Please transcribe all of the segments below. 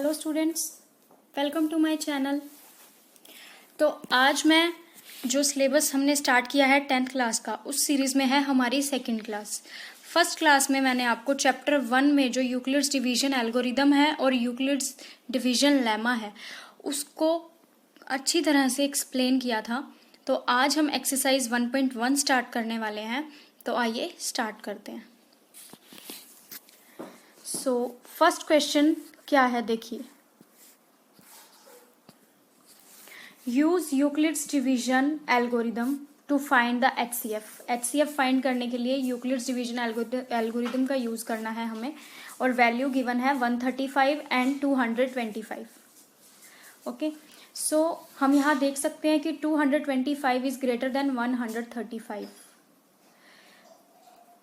Hello students, welcome to my channel. तो आज मैं जो सिलेबस हमने स्टार्ट किया है 10th क्लास का, उस सीरीज़ में है हमारी सेकंड क्लास। फर्स्ट क्लास में मैंने आपको चैप्टर 1 में जो यूक्लिड्स डिवीजन एल्गोरिदम है और यूक्लिड्स डिवीजन लेमा है उसको अच्छी तरह से एक्सप्लेन किया था। तो आज हम एक्सरसाइज 1.1 स्टार्ट करने वाले हैं। तो आइए स्टार्ट करते हैं। सो फर्स्ट क्वेश्चन क्या है, देखिए। Use Euclid's division algorithm to find the HCF। HCF find करने के लिए यूक्लिड्स डिवीजन एल्गोरिदम का यूज करना है हमें, और वैल्यू गिवन है 135 एंड 225। ओके, सो हम यहाँ देख सकते हैं कि 225 इज ग्रेटर देन 135।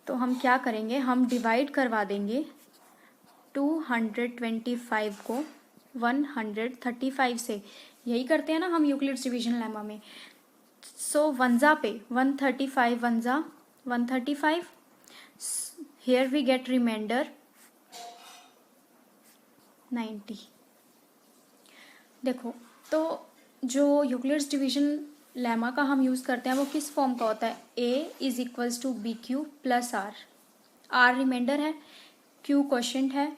तो हम क्या करेंगे, हम डिवाइड करवा देंगे 225 को 135 से। यही करते हैं ना हम यूक्लिड्स डिवीजन लेमा में। सो वंजा पे 135 वंजा 135, हियर वी गेट रिमाइंडर 90। देखो, तो जो यूक्लिड्स डिवीजन लेमा का हम यूज करते हैं वो किस फॉर्म का होता है, A is equals to BQ plus R remainder है, Q क्वोशिएंट है,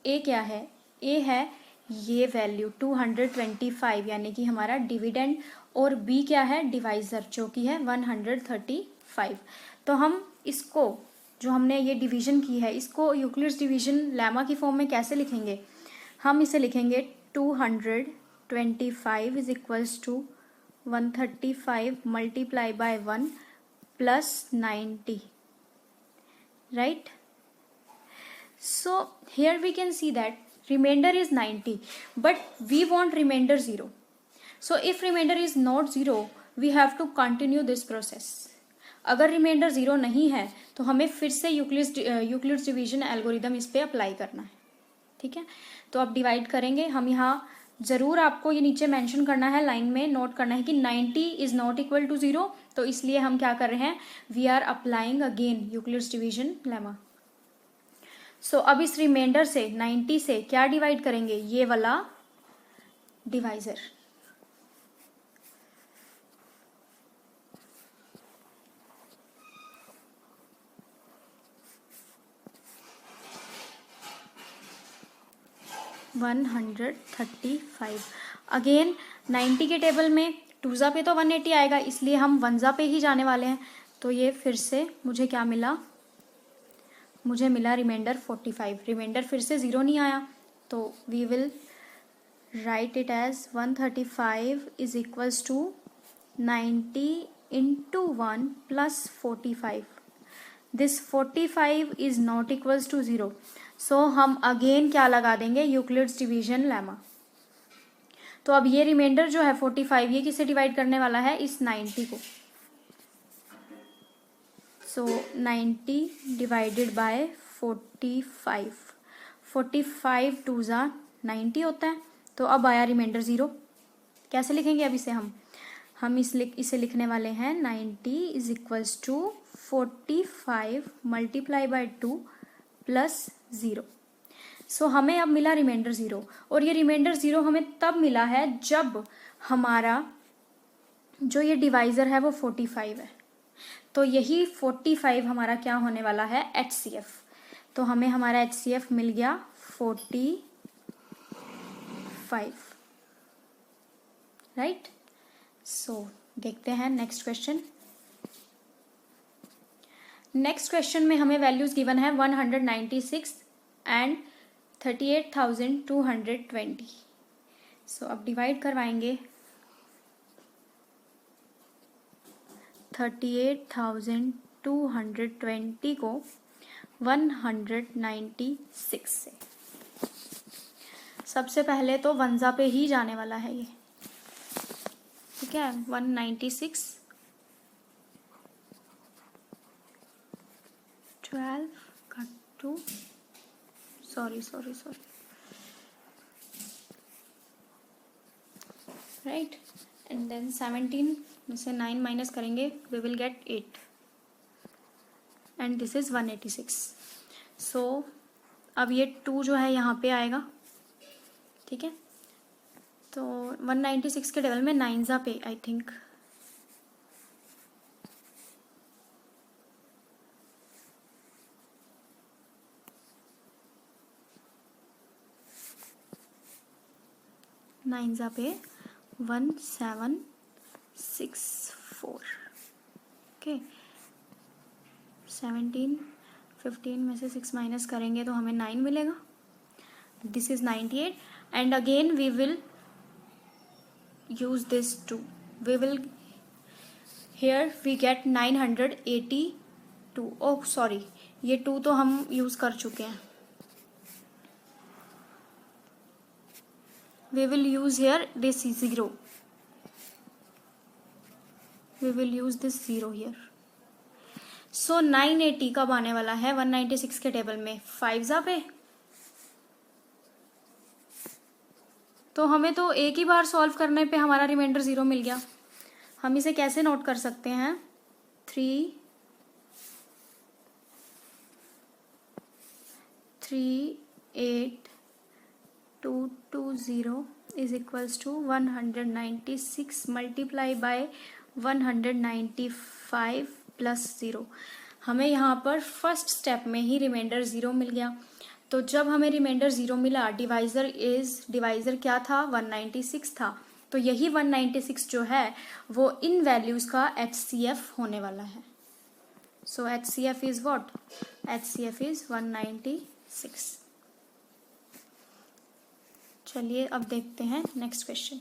A क्या है, A है ये वैल्यू 225 यानी कि हमारा डिविडेंड, और B क्या है, डिवाइजर जो कि है 135। तो हम इसको जो हमने ये डिवीजन की है इसको यूक्लिड्स डिवीजन लेमा की फॉर्म में कैसे लिखेंगे, हम इसे लिखेंगे 225 is equals to 135 multiply by 1 plus 90, right. So here we can see that remainder is 90, but we want remainder 0. So if remainder is not 0, we have to continue this process. अगर reminder 0 नहीं है तो हमें फिर से Euclid's division algorithm इस पे apply करना है, ठीक है। तो अब डिवाइड करेंगे हम। यहाँ जरूर आपको ये नीचे मेंशन करना है, लाइन में नोट करना है कि 90 इज नॉट इक्वल टू 0। तो इसलिए हम क्या कर रहे हैं, we are applying again Euclid's division lemma. So अब इस रिमाइंडर से 90 से क्या डिवाइड करेंगे, ये वाला डिवाइजर। वन 135 अगेन 90 के टेबल में टूजा पे तो 180 आएगा, इसलिए हम वंजा पे ही जाने वाले हैं। तो ये फिर से मुझे क्या मिला, मुझे मिला रिमाइंडर 45। रिमाइंडर फिर से 0 नहीं आया, तो we will write it as 135 is equals to 90 into 1 plus 45। This 45 is not equals to 0। So हम अगेन क्या लगा देंगे, यूक्लिड्स डिवीजन लेमा। तो अब ये रिमाइंडर जो है 45, ये किसे डिवाइड करने वाला है, इस 90 को। सो 90 डिवाइडेड बाय 45, 45 टू ज़ा 90 होता है। तो अब आया रिमाइंडर 0। कैसे लिखेंगे अब इसे हम इसे लिखने वाले हैं 90 is equals to 45 multiply by 2 plus 0। So हमें अब मिला रिमाइंडर 0, और ये रिमाइंडर 0 हमें तब मिला है जब हमारा जो ये डिवाइजर है वो 45 है। तो यही 45 हमारा क्या होने वाला है, HCF। तो हमें हमारा HCF मिल गया 45, राइट। सो देखते हैं नेक्स्ट क्वेश्चन। नेक्स्ट क्वेश्चन में हमें वैल्यूज गिवन है 196 एंड 38,220। सो अब डिवाइड करवाएंगे 38,220 को 196 से। सबसे पहले तो वंजा पे ही जाने वाला है ये, ठीक है। 196 12 cut to sorry right, and then 17 में से 9 माइनस करेंगे, we will get 8 and this is 186। So अब ये 2 जो है यहाँ पे आएगा, ठीक है, तो 196 के टेबल में 9 पे आई थिंक 9 पे 1764। ओके, 17 15 में से 6 माइनस करेंगे तो हमें 9 मिलेगा। This is 98 and again we will use this 2, we will here we get 982। Oh sorry, ये 2 तो हम यूज कर चुके हैं। We will use here this 0. We will use this 0 here. So 980 कब आने वाला है 196 के टेबल में 5 पे। तो हमें तो एक ही बार सॉल्व करने पे हमारा रिमाइंडर 0 मिल गया। हम इसे कैसे नोट कर सकते हैं, 38220 is equals to 196 multiply by 195 plus 0। हमें यहाँ पर फर्स्ट स्टेप में ही रिमाइंडर 0 मिल गया। तो जब हमें रिमाइंडर 0 मिला, डिवाइजर क्या था 196 था, तो यही 196 जो है वो इन वैल्यूज का HCF होने वाला है। So HCF is what, HCF is 196। चलिए अब देखते हैं next question.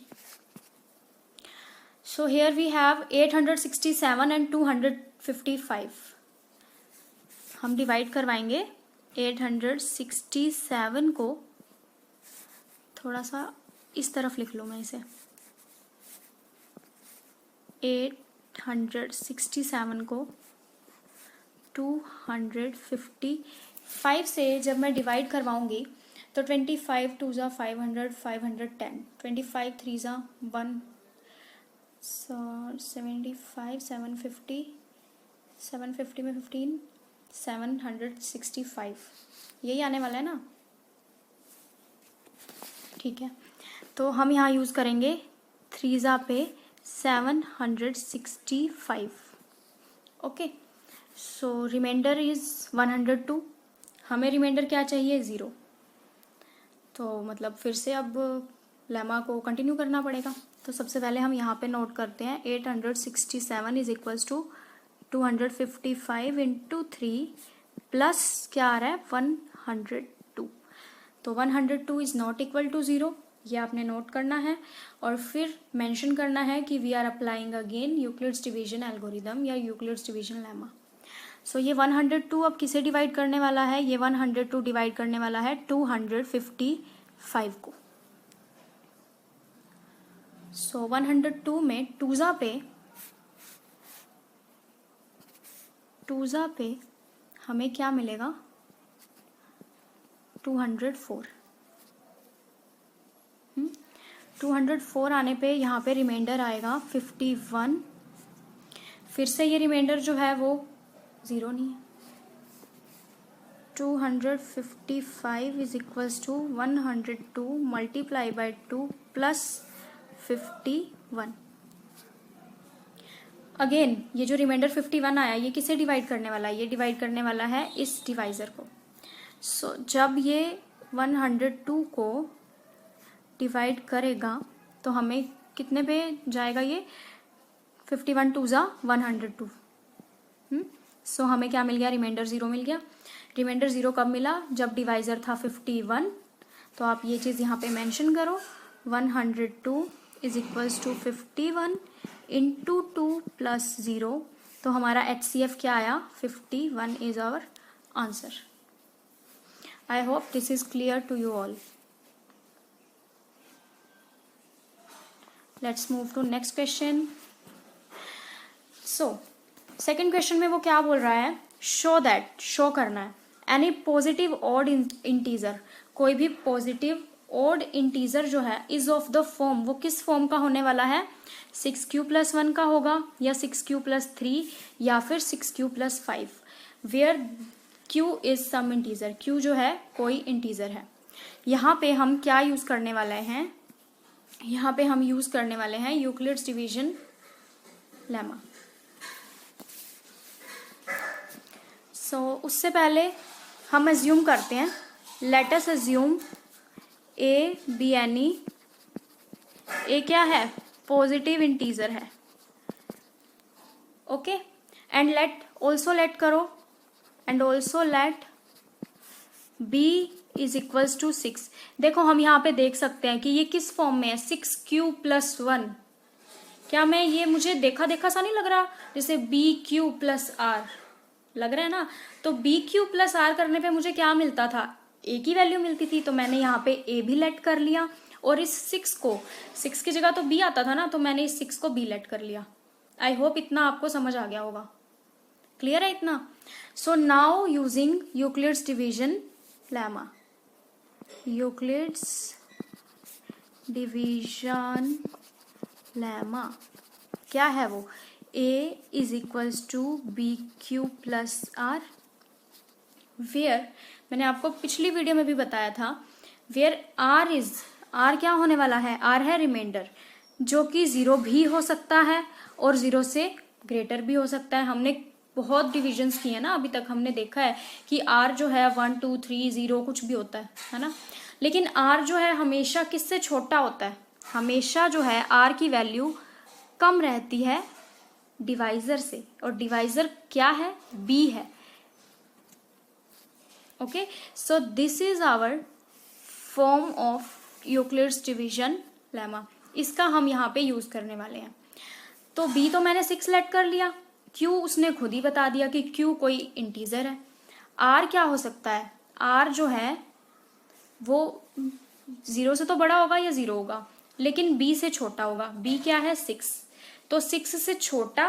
So here we have 867 and 255। हम डिवाइड करवाएंगे 867 को, थोड़ा सा इस तरफ लिख लूँ मैं इसे, 867 को 255 से जब मैं डिवाइड करवाऊंगी तो 25 2 ज़ा 500 510, 25 3 ज़ा 1 75 750 750 में 15 765, यही आने वाला है ना। ठीक है, तो हम यहाँ यूज़ करेंगे 3 ज़ा पे 765। Okay, so remainder is 102। हमें रिमाइंडर क्या चाहिए 0, तो मतलब फिर से अब लेमा को कंटिन्यू करना पड़ेगा। तो सबसे पहले हम यहाँ पे नोट करते हैं 867 is equals to 255 into 3 plus क्या आ रहा है 102। तो 102 इज नॉट इक्वल टू 0, ये आपने नोट करना है और फिर मेंशन करना है कि we are applying again Euclid's division algorithm या यूक्लिड्स डिवीजन लेमा। सो ये 102 अब किसे डिवाइड करने वाला है, ये 102 डिवाइड करने वाला है 255 को। सो 102 में 2 ज़ा पे हमें क्या मिलेगा 204। 204 आने पे यहाँ पे रिमाइंडर आएगा 51। फिर से ये रिमाइंडर जो है वो 0 नहीं है। 255 is equals to 102 multiply by 2 plus 51। Again ये जो रिमाइंडर 51 आया ये किसे डिवाइड करने वाला है, ये डिवाइड करने वाला है इस डिवाइजर को। सो जब ये 102 को डिवाइड करेगा तो हमें कितने पे जाएगा, ये 51 2 ज़ा 102। सो हमें क्या मिल गया, रिमाइंडर 0 मिल गया। रिमाइंडर 0 कब मिला, जब डिवाइजर था 51। तो आप ये चीज़ यहाँ पे मेंशन करो, 102 is equals to 51 into 2 plus 0। तो हमारा HCF क्या आया 51 is our answer. I hope this is clear to you all. Let's move to next question. So second question में वो क्या बोल रहा है, शो करना है एनी पॉजिटिव ऑड इंटीजर, कोई भी पॉजिटिव ऑड इंटीजर जो है इज ऑफ द फॉर्म, वो किस फॉर्म का होने वाला है, 6q+1 का होगा या 6q+3 या फिर 6q+5, where q is some integer, q जो है कोई इंटीजर है। यहाँ पे हम क्या यूज करने वाले हैं, यहाँ पे हम यूज करने वाले हैं यूक्लिड्स डिवीजन लेमा। उससे पहले हम अज्यूम करते हैं, let us assume a b any, a क्या है, पॉजिटिव इंटीजर है, ओके, एंड लेट करो, and also let b is equals to 6। देखो हम यहाँ पे देख सकते हैं कि ये किस फॉर्म में है, 6q प्लस 1। क्या मैं ये, मुझे देखा देखा सा नहीं लग रहा, जैसे bq प्लस r लग रहा है ना। तो bq प्लस r करने पे मुझे क्या मिलता था, a की वैल्यू मिलती थी, तो मैंने यहाँ पे a भी लेट कर लिया, और इस 6 को, 6 की जगह तो b आता था ना, तो मैंने इस 6 को b लेट कर लिया। आई होप इतना आपको समझ आ गया होगा, क्लियर है इतना। So now using Euclid's division lemma, Euclid's division lemma क्या है वो, a is equals to b q plus r, where, मैंने आपको पिछली वीडियो में भी बताया था, वेयर आर क्या होने वाला है, आर है रिमाइंडर, जो कि 0 भी हो सकता है और 0 से ग्रेटर भी हो सकता है। हमने बहुत डिविजन्स किए हैं ना अभी तक, हमने देखा है कि आर जो है 1 2 3 0 कुछ भी होता है ना, लेकिन आर जो है हमेशा किससे छोटा होता है, हमेशा जो है आर की वैल्यू कम रहती है डिवाइजर से, और डिवाइजर क्या है, बी है, okay. So this is our form of Euclid's division lemma, इसका हम यहाँ पे यूज करने वाले हैं। तो b तो मैंने 6 लेट कर लिया, q उसने खुद ही बता दिया कि q कोई इंटीजर है, r क्या हो सकता है, r जो है वो 0 से तो बड़ा होगा या 0 होगा, लेकिन b से छोटा होगा, b क्या है 6, तो 6 से छोटा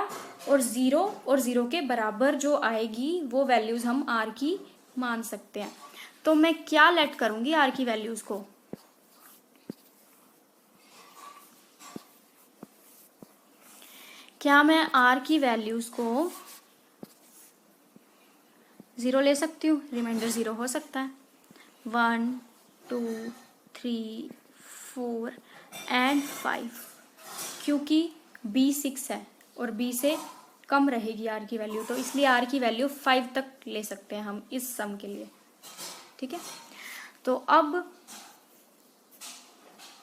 और 0 के बराबर जो आएगी वो वैल्यूज हम r की मान सकते हैं। तो मैं क्या लेट करूंगी r की वैल्यूज को, क्या मैं r की वैल्यूज को 0 ले सकती हूँ, रिमाइंडर 0 हो सकता है, 1 2 3 4 एंड 5, क्योंकि b 6 है और b से कम रहेगी r की वैल्यू, तो इसलिए r की वैल्यू 5 तक ले सकते हैं हम इस सम के लिए, ठीक है। तो अब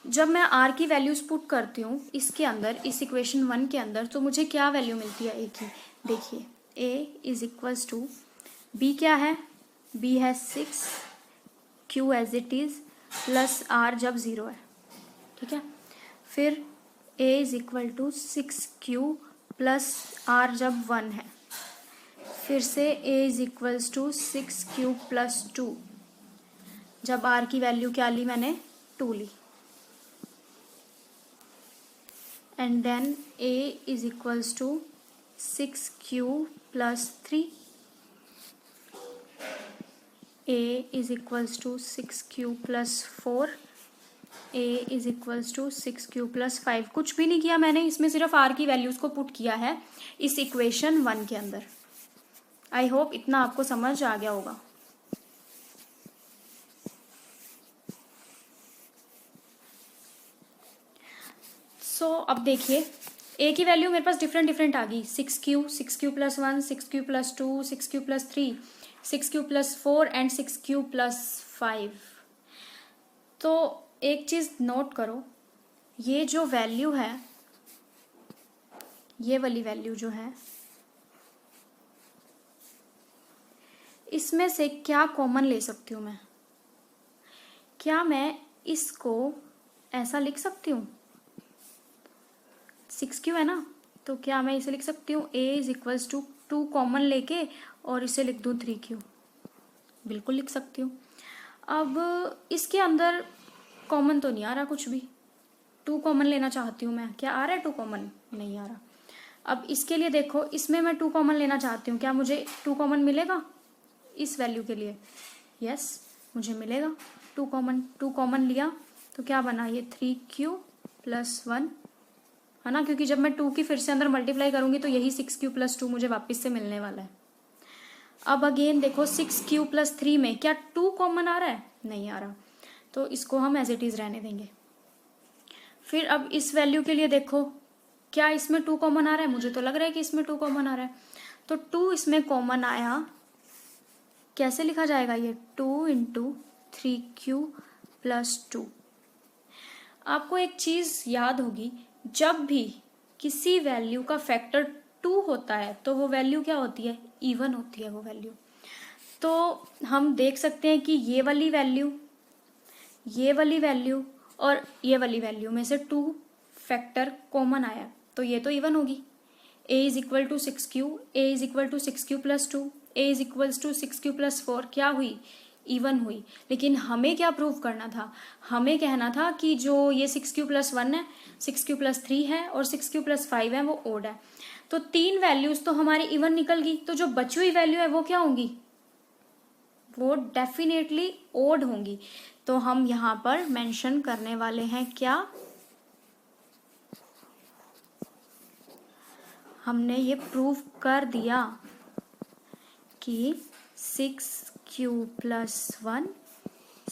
जब मैं r की वैल्यूज पुट करती हूँ इसके अंदर, इस इक्वेशन 1 के अंदर, तो मुझे क्या वैल्यू मिलती है a की, देखिए a is equals to, b क्या है, b है 6, q as it is plus r जब 0 है, ठीक है, फिर a is equal to 6q plus r जब 1 है, फिर से a is equals to 6q plus 2, जब r की वैल्यू क्या ली मैंने, 2 ली, and then a is equals to 6q plus 3, a is equals to 6q plus 4, a is equals to 6q plus 5। कुछ भी नहीं किया मैंने, इसमें सिर्फ r की वैल्यूज को पुट किया है इस इक्वेशन 1 के अंदर। आई होप इतना आपको समझ आ गया होगा। अब देखिए a की वैल्यू मेरे पास डिफरेंट आ गई, 6q plus 1, 6q plus 2, 6q plus 3, 6q plus 4 and 6q plus 5। तो एक चीज नोट करो, ये जो वैल्यू है, ये वाली वैल्यू जो है, इसमें से क्या कॉमन ले सकती हूँ मैं, क्या मैं इसको ऐसा लिख सकती हूँ, 6q है ना, तो क्या मैं इसे लिख सकती हूँ a is equals to 2 common लेके और इसे लिख दूँ 3q, बिल्कुल लिख सकती हूँ। अब इसके अंदर कॉमन तो नहीं आ रहा कुछ भी, 2 कॉमन लेना चाहती हूँ मैं, क्या आ रहा है 2 कॉमन, नहीं आ रहा। अब इसके लिए देखो, इसमें मैं 2 कॉमन लेना चाहती हूँ, क्या मुझे 2 कॉमन मिलेगा इस वैल्यू के लिए, यस मुझे मिलेगा 2 कॉमन लिया तो क्या बना, ये 3q प्लस 1 है ना, क्योंकि जब मैं 2 की फिर से अंदर मल्टीप्लाई करूंगी तो यही 6q प्लस 2 मुझे वापस से मिलने वाला है। अब अगेन देखो 6q प्लस 3 में क्या 2 कॉमन आ रहा है, नहीं आ रहा, तो इसको हम एज इट इज़ रहने देंगे। फिर अब इस वैल्यू के लिए देखो, क्या इसमें 2 कॉमन आ रहा है? मुझे तो लग रहा है कि इसमें 2 कॉमन आ रहा है। तो 2 इसमें कॉमन आया, कैसे लिखा जाएगा ये? 2 इंटू 3q प्लस 2। आपको एक चीज़ याद होगी, जब भी किसी वैल्यू का फैक्टर 2 होता है तो वो वैल्यू क्या होती है? इवन होती है वो वैल्यू। तो हम देख सकते हैं कि ये वाली वैल्यू और ये वाली वैल्यू में से 2 फैक्टर कॉमन आया, तो ये तो इवन होगी। a is equal to 6q, a is equal to 6q plus 2, a is equal to 6q plus 4, क्या हुई? इवन हुई। लेकिन हमें क्या प्रूव करना था? हमें कहना था कि जो ये 6q प्लस 1 है, 6q प्लस 3 है और 6q प्लस 5 है, वो ओड है। तो 3 वैल्यूज तो हमारी इवन निकल गई, तो जो बची हुई वैल्यू है वो क्या होंगी? वो डेफिनेटली ओड होंगी। तो हम यहाँ पर मेंशन करने वाले हैं क्या? हमने ये प्रूव कर दिया कि 6q plus 1,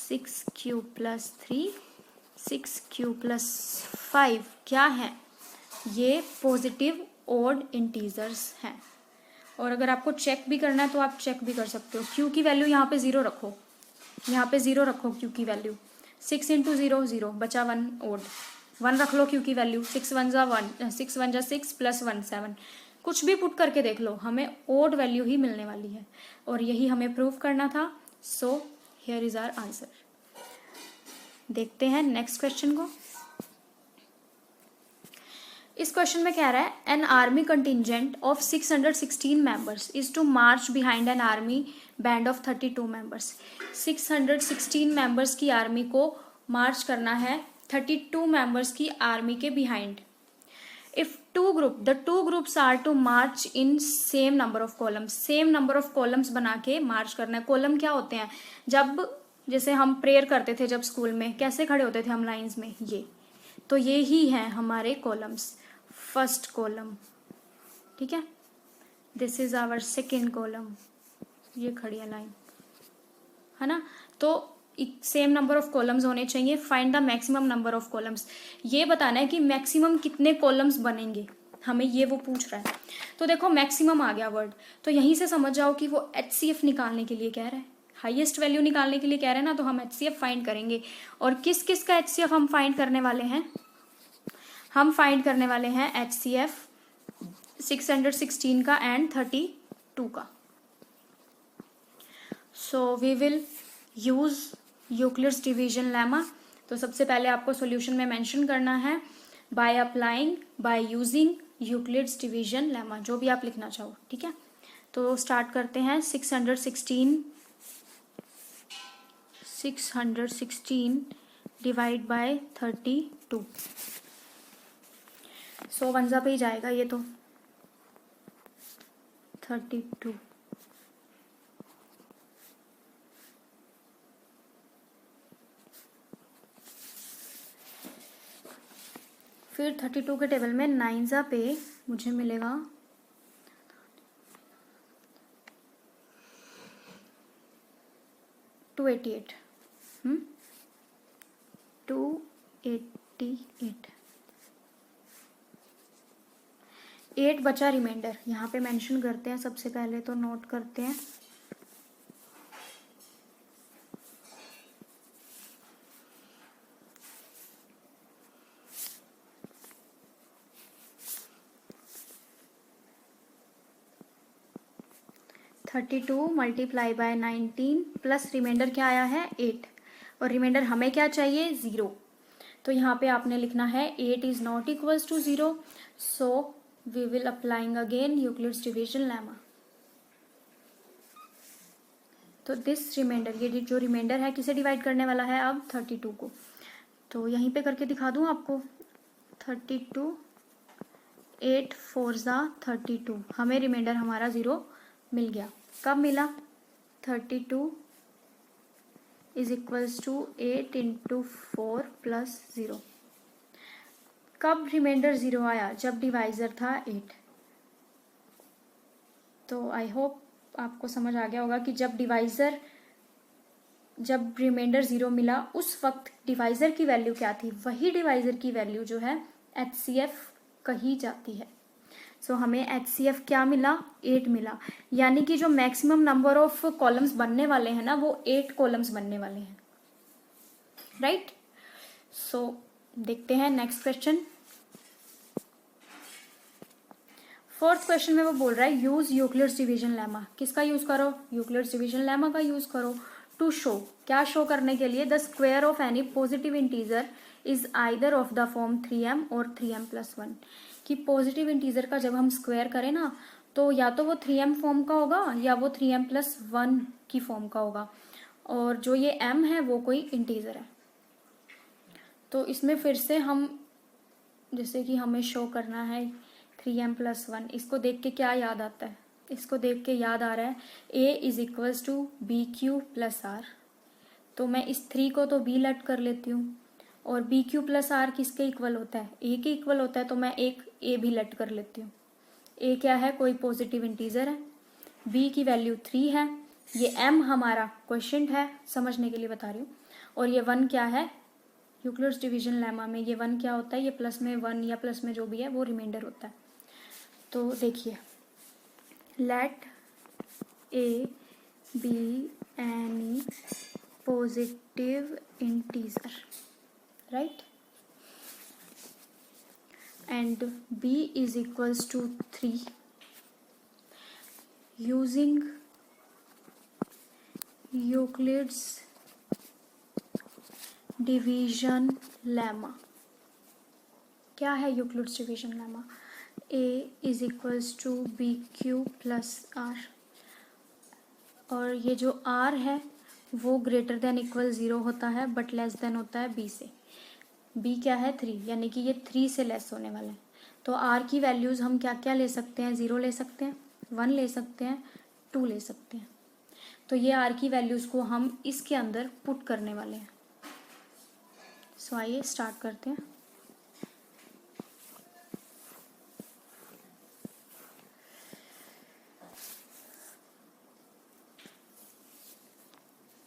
6q plus 3, 6q plus 5 क्या है? ये पॉजिटिव ओड इंटीजर्स हैं। और अगर आपको चेक भी करना है तो आप चेक भी कर सकते हो। q की वैल्यू यहाँ पे 0 रखो, यहाँ पे 0 रखो q की वैल्यू। 6 इंटू 0 0, बचा 1 ओड, 1 रख लो q की वैल्यू। 6 1 जा 1, 6 1 जा 6 प्लस 1 7। कुछ भी पुट करके देख लो, हमें ओड वैल्यू ही मिलने वाली है और यही हमें प्रूव करना था। So here is our answer. देखते हैं नेक्स्ट क्वेश्चन को। इस क्वेश्चन में कह रहा है an army contingent of 616 members is to march behind an army band of 32 members. 616 members की आर्मी को मार्च करना है 32 मेंबर्स की आर्मी के behind. If the two groups are to march in same number of columns, same number of columns बना के मार्च करना है। कॉलम क्या होते हैं? जब जैसे हम प्रेयर करते थे जब स्कूल में, कैसे खड़े होते थे हम लाइंस में? ये तो ये ही है हमारे कॉलम्स। फर्स्ट कॉलम, ठीक है, this is our second column, ये खड़ी है लाइन, है ना। तो सेम नंबर ऑफ कॉलम्स होने चाहिए। Find the maximum number of columns, ये बताना है कि मैक्सिमम कितने कॉलम्स बनेंगे, हमें ये वो पूछ रहा है। तो देखो मैक्सिमम आ गया वर्ड, तो यहीं से समझ जाओ कि वो HCF निकालने के लिए कह रहा है, हाईएस्ट वैल्यू निकालने के लिए कह रहे हैं ना, तो हम HCF फाइंड करेंगे। और किस किस का HCF हम फाइंड करने वाले हैं? हम फाइंड करने वाले हैं HCF 616 का एंड 32 का। So we will use Euclid's division lemma. तो सबसे पहले आपको सॉल्यूशन में मेंशन करना है by using Euclid's division lemma, जो भी आप लिखना चाहो, ठीक है। तो स्टार्ट करते हैं। 616 डिवाइड बाय 32। सो वंजा पे ही जाएगा ये तो 32। फिर 32 के टेबल में 9 पे मुझे मिलेगा 288। 288। 8 बचा रिमाइंडर, यहाँ पे मेंशन करते हैं। सबसे पहले तो नोट करते हैं। (32 मल्टीप्लाई बाय 19 प्लस रिमाइंडर क्या आया है 8, और रिमाइंडर हमें क्या चाहिए 0। तो यहाँ पे आपने लिखना है 8 is not equals to 0, so we will applying again Euclid's division lemma. तो दिस रिमाइंडर, ये जो रिमाइंडर है किसे डिवाइड करने वाला है अब 32 को। तो यहीं पे करके दिखा दूं आपको। 32 8 4 जा 32, हमें रिमाइंडर हमारा 0 मिल गया। कब मिला? 32 is equals to 8 into 4 plus 0। कब रिमाइंडर 0 आया? जब डिवाइजर था 8। तो आई होप आपको समझ आ गया होगा कि जब डिवाइजर जब रिमाइंडर 0 मिला उस वक्त डिवाइजर की वैल्यू क्या थी, वही डिवाइजर की वैल्यू जो है HCF कही जाती है। सो हमें HCF क्या मिला, 8 मिला, यानी कि जो मैक्सिमम नंबर ऑफ कॉलम्स बनने वाले हैं ना वो 8 कॉलम्स बनने वाले हैं, राइट। सो देखते हैं नेक्स्ट क्वेश्चन। फोर्थ क्वेश्चन में वो बोल रहा है यूज यूक्लिड्स डिवीजन लेमा। किसका यूज करो, यूक्लिड्स डिवीजन लेमा का यूज करो। टू शो, क्या शो करने के लिए, the square of any positive integer is either of the form 3m और 3m+1। कि पॉजिटिव इंटीजर का जब हम स्क्वायर करें ना तो या तो वो 3m फॉर्म का होगा या वो 3m+1 की फॉर्म का होगा, और जो ये m है वो कोई इंटीजर है। तो इसमें फिर से हम जैसे कि हमें शो करना है 3m+1, इसको देख के क्या याद आता है, इसको देख के याद आ रहा है a = bq+r। तो मैं इस 3 को तो b लेट कर लेती हूँ, और bq+r किसके इक्वल होता है, a के इक्वल होता है, तो मैं एक a भी लेट कर लेती हूँ। a क्या है, कोई पॉजिटिव इंटीजर है, b की वैल्यू 3 है, ये m हमारा क्वेश्चन है, समझने के लिए बता रही हूँ, और ये 1 क्या है, यूक्लिड्स डिवीजन लेमा में ये 1 क्या होता है, ये प्लस में 1 या प्लस में जो भी है वो रिमाइंडर होता है। तो देखिए, late a be any positive integer, right, and b is equals to 3 using Euclid's division lemma. क्या है Euclid's division lemma, a = bq+r, और ये जो r है वो ग्रेटर देन इक्वल 0 होता है बट लेस देन होता है b से। b क्या है, 3, यानी कि ये 3 से लेस होने वाला है। तो r की वैल्यूज हम क्या क्या ले सकते हैं, 0 ले सकते हैं, 1 ले सकते हैं, 2 ले सकते हैं। तो ये r की वैल्यूज को हम इसके अंदर पुट करने वाले हैं। सो आइए स्टार्ट करते हैं।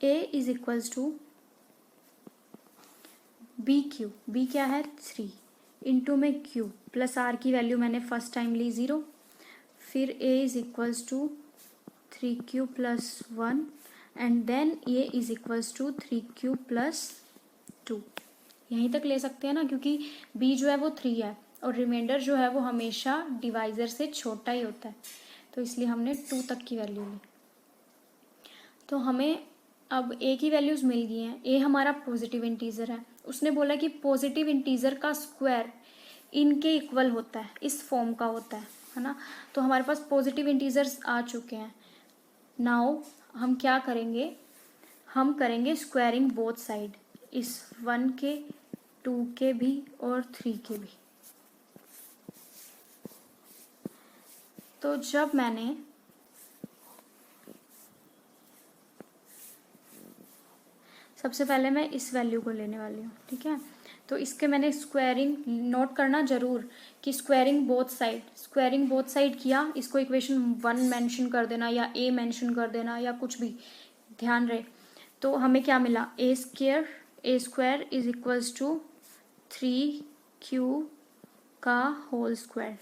a = bq, b क्या है, 3 इंटू में q प्लस r की वैल्यू मैंने फर्स्ट टाइम ली 0, फिर a = 3q+1 and then a = 3q+2। यहीं तक ले सकते हैं ना, क्योंकि b जो है वो 3 है और रिमाइंडर जो है वो हमेशा डिवाइजर से छोटा ही होता है, तो इसलिए हमने 2 तक की वैल्यू ली। तो हमें अब a की वैल्यूज मिल गई हैं। a हमारा पॉजिटिव इंटीजर है, उसने बोला कि पॉजिटिव इंटीजर का स्क्वायर इनके इक्वल होता है, इस फॉर्म का होता है ना। तो हमारे पास पॉजिटिव इंटीजर्स आ चुके हैं। नाउ हम क्या करेंगे, हम करेंगे स्क्वायरिंग बोथ साइड, इस 1 के, 2 के भी और 3 के भी। तो जब मैंने सबसे पहले मैं इस वैल्यू को लेने वाली हूँ, ठीक है। तो इसके मैंने स्क्वायरिंग नोट करना जरूर कि स्क्वायरिंग बोथ साइड किया, इसको इक्वेशन 1 मेंशन कर देना या a मेंशन कर देना या कुछ भी ध्यान रहे। तो हमें क्या मिला, a स्क्वायर = 3q का whole square.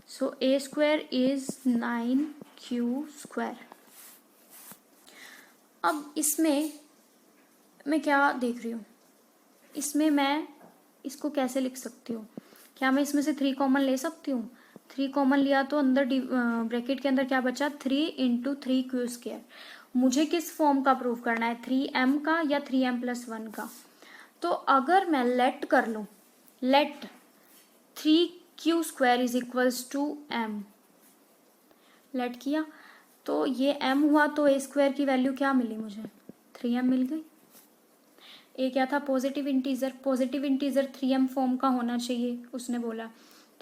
So a square = 9q²। अब इसमें मैं क्या देख रही हूँ, इसमें मैं इसको कैसे लिख सकती हूँ, क्या मैं इसमें से 3 कॉमन ले सकती हूँ। 3 कॉमन लिया तो अंदर ब्रैकेट के अंदर क्या बचा, 3 × 3q²। मुझे किस फॉर्म का प्रूव करना है, 3m का या 3m+1 का। तो अगर मैं लेट कर लूँ, लेट 3q² = m, लेट किया तो ये m हुआ, तो a स्क्वायर की वैल्यू क्या मिली मुझे, 3m मिल गई। ए क्या था, positive integer, positive integer 3m form का होना चाहिए उसने बोला।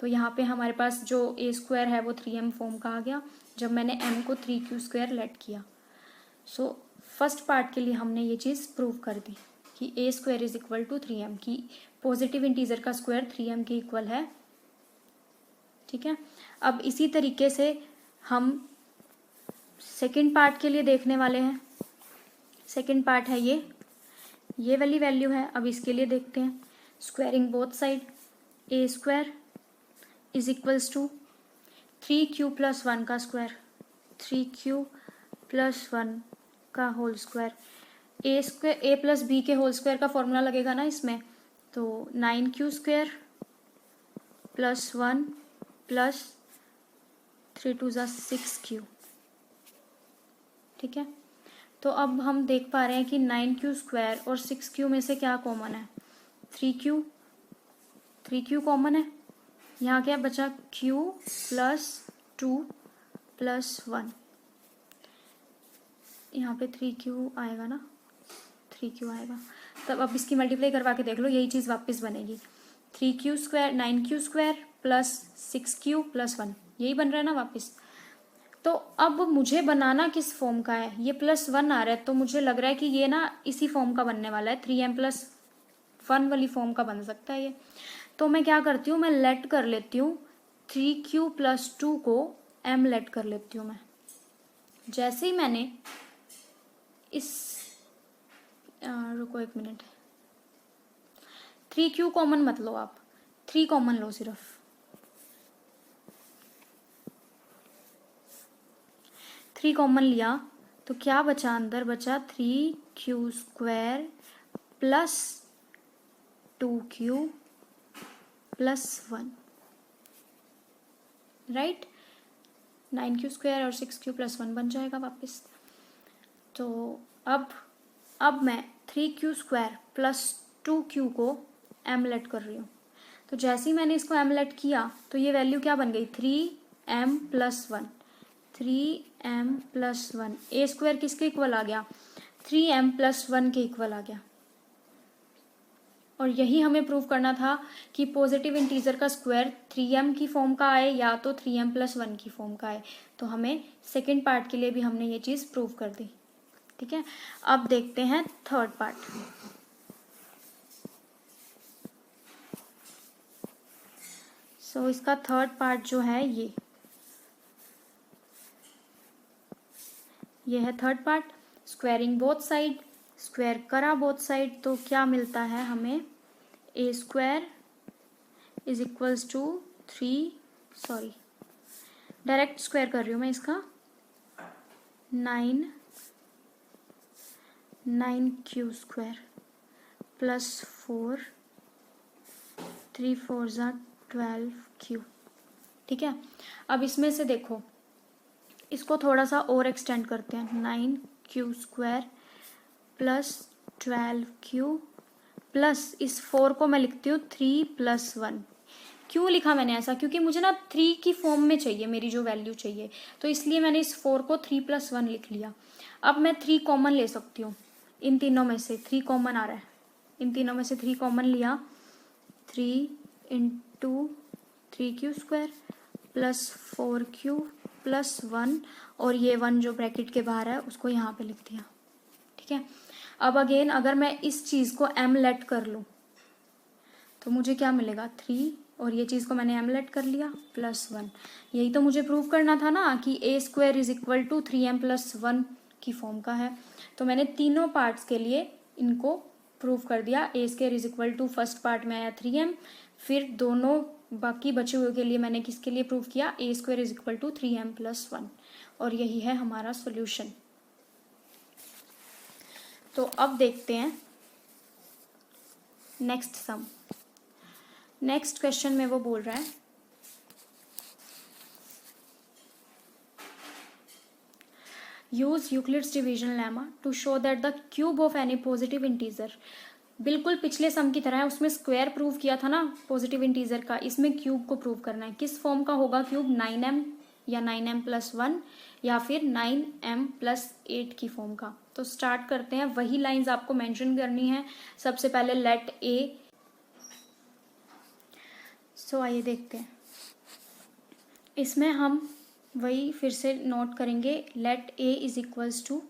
तो यहाँ पे हमारे पास जो a स्क्वायर है वो 3m फॉर्म का आ गया जब मैंने m को 3q² लेट किया। सो फर्स्ट पार्ट के लिए हमने ये चीज़ प्रूव कर दी कि a स्क्वायर = 3m, की पॉजिटिव इंटीजर का स्क्वायर 3m के इक्वल है, ठीक है। अब इसी तरीके से हम सेकेंड पार्ट के लिए देखने वाले हैं। सेकेंड पार्ट है ये वाली वैल्यू है। अब इसके लिए देखते हैं, squaring both side, a square is equals to 3q plus 1 का स्क्वायर, 3q प्लस 1 का whole square, a square a plus b के होल स्क्वायर का फॉर्मूला लगेगा ना इसमें, तो 9q स्क्वायर प्लस 1 प्लस 3 2 ज़ा 6q। ठीक है, तो अब हम देख पा रहे हैं कि 9q स्क्वायर और 6q में से क्या कॉमन है, 3q कॉमन है। यहाँ क्या बचा, q प्लस 2 प्लस 1, यहाँ पे 3q आएगा ना, 3q आएगा। तब अब इसकी मल्टीप्लाई करवा के देख लो, यही चीज़ वापस बनेगी, 3q square 9q square plus 6q plus 1, यही बन रहा है ना वापस। तो अब मुझे बनाना किस फॉर्म का है, ये प्लस 1 आ रहा है, तो मुझे लग रहा है कि ये ना इसी फॉर्म का बनने वाला है, 3m प्लस 1 वाली फॉर्म का बन सकता है ये। तो मैं क्या करती हूँ, मैं लेट कर लेती हूँ 3q प्लस 2 को m लेट कर लेती हूँ मैं। जैसे ही मैंने इस रुको एक मिनट, 3q कॉमन मत लो आप, 3 कॉमन लो सिर्फ, 3 कॉमन लिया तो क्या बचा, अंदर बचा 3q square plus 2q plus 1, right. 9q square और 6q प्लस 1 बन जाएगा वापस। तो अब मैं 3q स्क्वायर प्लस 2q को m लेट कर रही हूँ। तो जैसे ही मैंने इसको m लेट किया तो ये वैल्यू क्या बन गई, 3m प्लस 1, 3m प्लस 1, ए स्क्वायर किसके इक्वल आ गया, 3m प्लस 1 के इक्वल आ गया। और यही हमें प्रूव करना था कि पॉजिटिव इंटीजर का स्क्वायर 3m की फॉर्म का आए या तो 3m प्लस 1 की फॉर्म का आए। तो हमें सेकेंड पार्ट के लिए भी हमने ये चीज़ प्रूव कर दी। ठीक है, अब देखते हैं थर्ड पार्ट। सो इसका थर्ड पार्ट जो है ये है third part, squaring both side, square करा बोथ साइड, तो क्या मिलता है हमें, a square is equals to 3, direct square कर रही हूँ मैं इसका, 9q स्क्वायर प्लस 4, 3 4 ज़ा 12q। ठीक है, अब इसमें से देखो, इसको थोड़ा सा और एक्सटेंड करते हैं, 9q square plus 12q plus इस 4 को मैं लिखती हूँ 3 प्लस 1। क्यों लिखा मैंने ऐसा, क्योंकि मुझे ना 3 की फॉर्म में चाहिए मेरी जो वैल्यू चाहिए, तो इसलिए मैंने इस 4 को 3 प्लस 1 लिख लिया। अब मैं 3 कॉमन ले सकती हूँ, इन तीनों में से 3 कॉमन आ रहा है, इन तीनों में से 3 कॉमन लिया, 3 into 3q square plus 4q plus 1, और ये 1 जो ब्रैकेट के बाहर है उसको यहाँ पे लिख दिया। ठीक है, अब अगेन अगर मैं इस चीज़ को m लेट कर लूँ तो मुझे क्या मिलेगा, 3, और ये चीज़ को मैंने m लेट कर लिया प्लस 1। यही तो मुझे प्रूव करना था ना कि a square is equal to 3m plus 1 की फॉर्म का है। तो मैंने तीनों पार्ट्स के लिए इनको प्रूव कर दिया। A square is equal to first part में आया 3m, फिर दोनों बाकी बचे हुए के लिए मैंने किसके लिए प्रूव किया, a square is equal to 3m plus 1, और यही है हमारा सॉल्यूशन। तो अब देखते हैं नेक्स्ट सम। नेक्स्ट क्वेश्चन में वो बोल रहा है, use Euclid's division lemma to show that the cube of any positive integer. बिल्कुल पिछले सम की तरह है, उसमें स्क्वायर प्रूव किया था ना पॉजिटिव इंटीजर का, इसमें क्यूब को प्रूव करना है। किस फॉर्म का होगा क्यूब, 9m या 9m प्लस 1 या फिर 9m प्लस 8 की फॉर्म का। तो स्टार्ट करते हैं, वही लाइंस आपको मेंशन करनी है। सबसे पहले लेट ए, सो आइए देखते हैं, इसमें हम वही फिर से नोट करेंगे, let a is equals to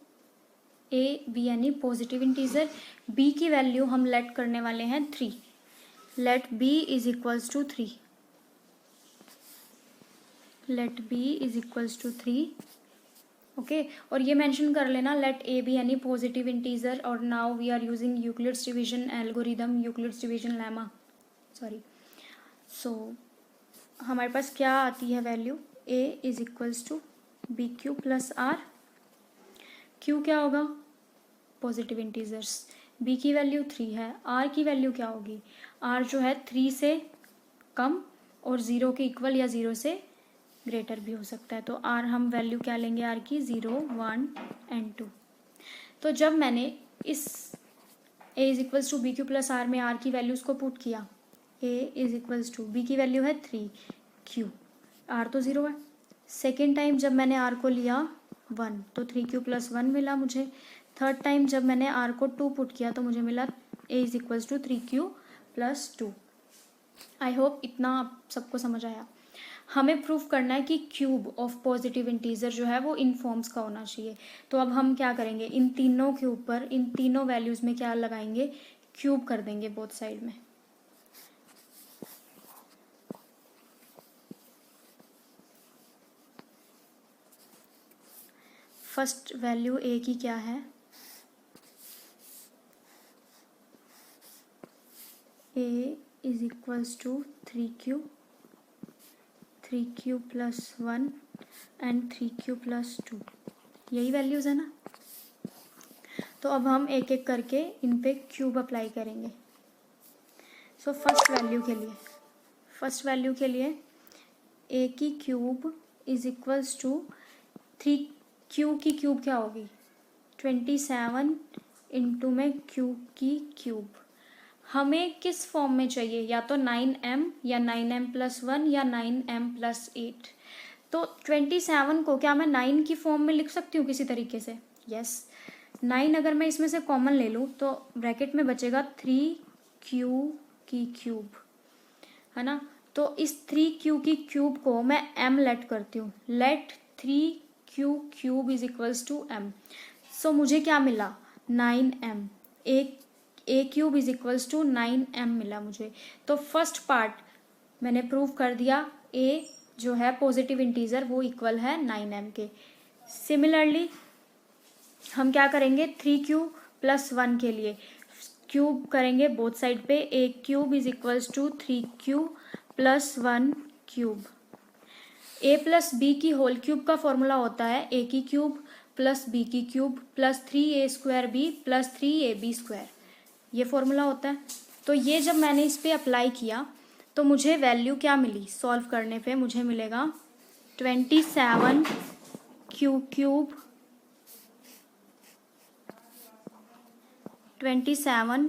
a b यानी पॉजिटिव इंटीजर, बी की वैल्यू हम लेट करने वाले हैं 3, let b is equals to 3, let b is equals to 3, okay और ये मेंशन कर लेना let a b any positive integer और now we are using Euclid's division algorithm Euclid's division lemma sorry. So हमारे पास क्या आती है value a is equals to b q plus r. Q क्या होगा पॉजिटिव इंटीजर्स, बी की value 3 है, आर की वैल्यू क्या होगी आर जो है 3 से कम और 0 के इक्वल या 0 से ग्रेटर भी हो सकता है। तो आर हम वैल्यू क्या लेंगे आर की 0 1 एंड 2। तो जब मैंने इस a is equals to b q plus r में आर की वैल्यूज को पुट किया, a is equals to b की वैल्यू है 3 क्यू, आर तो 0 है। सेकेंड टाइम जब मैंने आर को लिया 1 तो 3 क्यू प्लस 1 मिला मुझे। थर्ड टाइम जब मैंने आर को 2 पुट किया तो मुझे मिला a is equals to 3 q plus 2। I hope इतना आप सबको समझ आया। हमें प्रूफ करना है कि क्यूब ऑफ पॉजिटिव इंटीजर जो है वो इन फॉर्म्स का होना चाहिए। तो अब हम क्या करेंगे इन तीनों के ऊपर इन तीनों वैल्यूज में क्या लगाएंगे क्यूब कर देंगे बोथ साइड में। फर्स्ट वैल्यू ए की क्या है a is equals to 3q plus 1 and 3q plus 2 यही वैल्यूज है ना। तो अब हम एक एक करके इन पे क्यूब अप्लाई करेंगे। सो फर्स्ट वैल्यू के लिए ए की cube is equals to 3q की क्यूब क्या होगी 27 इंटू में q की क्यूब। हमें किस फॉर्म में चाहिए या तो 9m या 9m प्लस 1 या 9m प्लस 8। तो 27 को क्या मैं 9 की फॉर्म में लिख सकती हूँ किसी तरीके से यस 9 अगर मैं इसमें से कॉमन ले लूँ तो ब्रैकेट में बचेगा 3q की क्यूब है ना। तो इस 3q की क्यूब को मैं m लेट करती हूँ let 3q cube is equals to m। So मुझे क्या मिला 9m a cube is equals to 9m मिला मुझे। तो फर्स्ट पार्ट मैंने प्रूव कर दिया ए जो है पॉजिटिव इंटीजर वो इक्वल है 9m के। सिमिलरली हम क्या करेंगे 3q प्लस 1 के लिए क्यूब करेंगे बोथ साइड पे a cube is equals to 3q plus 1 cube. A plus b की होल क्यूब का फॉर्मूला होता है ए की क्यूब प्लस बी की cube plus 3a square b plus 3ab square ये फॉर्मूला होता है। तो ये जब मैंने इस पे अप्लाई किया तो मुझे वैल्यू क्या मिली सॉल्व करने पे मुझे मिलेगा 27 Q cube 27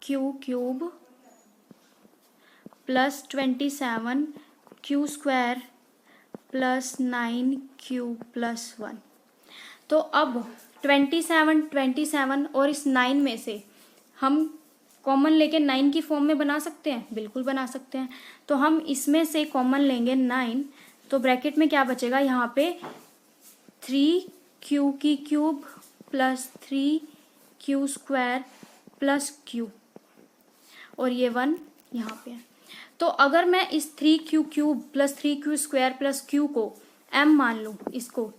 Q cube plus 27 Q square plus 9q plus 1। तो अब 27 और इस 9 में से हम कॉमन लेके 9 की फॉर्म में बना सकते हैं बिल्कुल बना सकते हैं। तो हम इसमें से कॉमन लेंगे 9 तो ब्रैकेट में क्या बचेगा यहाँ पे 3q की cube plus 3q square plus q और ये 1 यहाँ पे है। तो अगर मैं इस 3q cube plus 3q square plus q को m मान लूँ इसको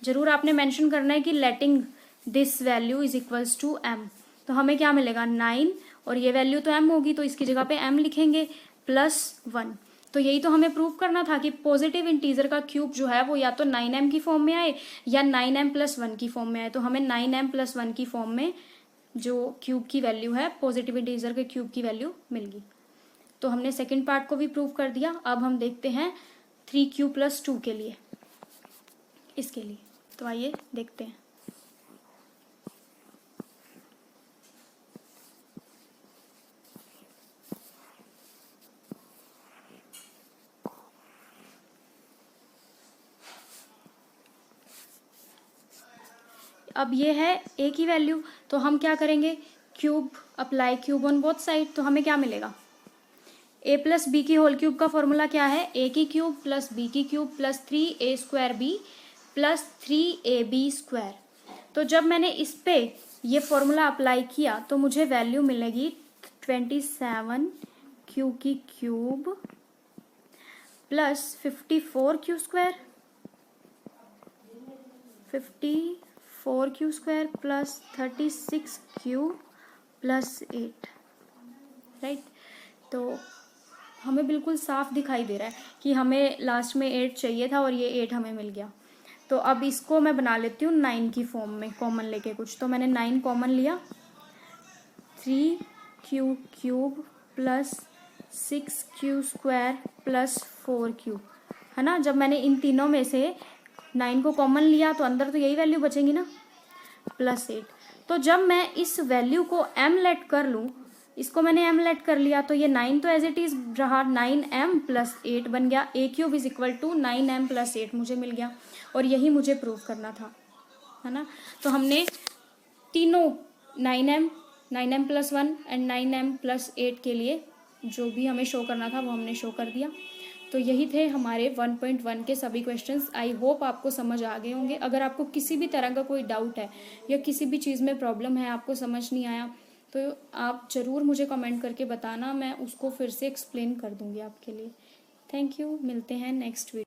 जरूर आपने मेंशन करना है कि letting this value is equals to m। तो हमें क्या मिलेगा 9 और ये वैल्यू तो m होगी तो इसकी जगह पे m लिखेंगे प्लस 1। तो यही तो हमें प्रूव करना था कि पॉजिटिव इंटीजर का क्यूब जो है वो या तो 9m की फॉर्म में आए या 9m प्लस 1 की फॉर्म में आए। तो हमें 9m प्लस 1 की फॉर्म में जो क्यूब की वैल्यू है पॉजिटिव इंटीजर के क्यूब की वैल्यू मिल गई। तो हमने सेकेंड पार्ट को भी प्रूव कर दिया। अब हम देखते हैं 3q प्लस 2 के लिए इसके लिए। तो आइए देखते हैं। अब ये है a की वैल्यू तो हम क्या करेंगे cube apply cube on both side. तो हमें क्या मिलेगा a प्लस बी की होल क्यूब का फॉर्मूला क्या है a की क्यूब प्लस b की cube plus 3a square b plus 3ab square. तो जब मैंने इस पे ये फॉर्मूला अप्लाई किया तो मुझे वैल्यू मिलेगी 27q की cube plus 54q square 54q² plus 36q plus 8, right. तो हमें बिल्कुल साफ दिखाई दे रहा है कि हमें लास्ट में 8 चाहिए था और ये 8 हमें मिल गया। तो अब इसको मैं बना लेती हूँ 9 की फॉर्म में, कॉमन लेके कुछ। तो मैंने 9 कॉमन लिया, 3q³ plus 6q² plus 4q, है ना। जब मैंने इन तीनों में से 9 को कॉमन लिया तो अंदर तो यही वैल्यू बचेंगी ना, प्लस 8। तो जब मैं इस वैल्यू को m लेट कर लूँ, इसको मैंने m लेट कर लिया, तो ये 9 तो एज इट इज रहा, 9m प्लस 8 बन गया। a³ is equal to 9m plus 8 मुझे मिल गया, और यही मुझे प्रूव करना था, है ना। तो हमने तीनों 9m plus 1 and 9m plus 8 के लिए जो भी हमें शो करना था वो हमने शो कर दिया। तो यही थे हमारे 1.1 के सभी क्वेश्चंस। आई होप आपको समझ आ गए होंगे। अगर आपको किसी भी तरह का कोई डाउट है या किसी भी चीज़ में प्रॉब्लम है, आपको समझ नहीं आया, तो आप ज़रूर मुझे कमेंट करके बताना, मैं उसको फिर से एक्सप्लेन कर दूंगी आपके लिए। थैंक यू, मिलते हैं नेक्स्ट वीडियो।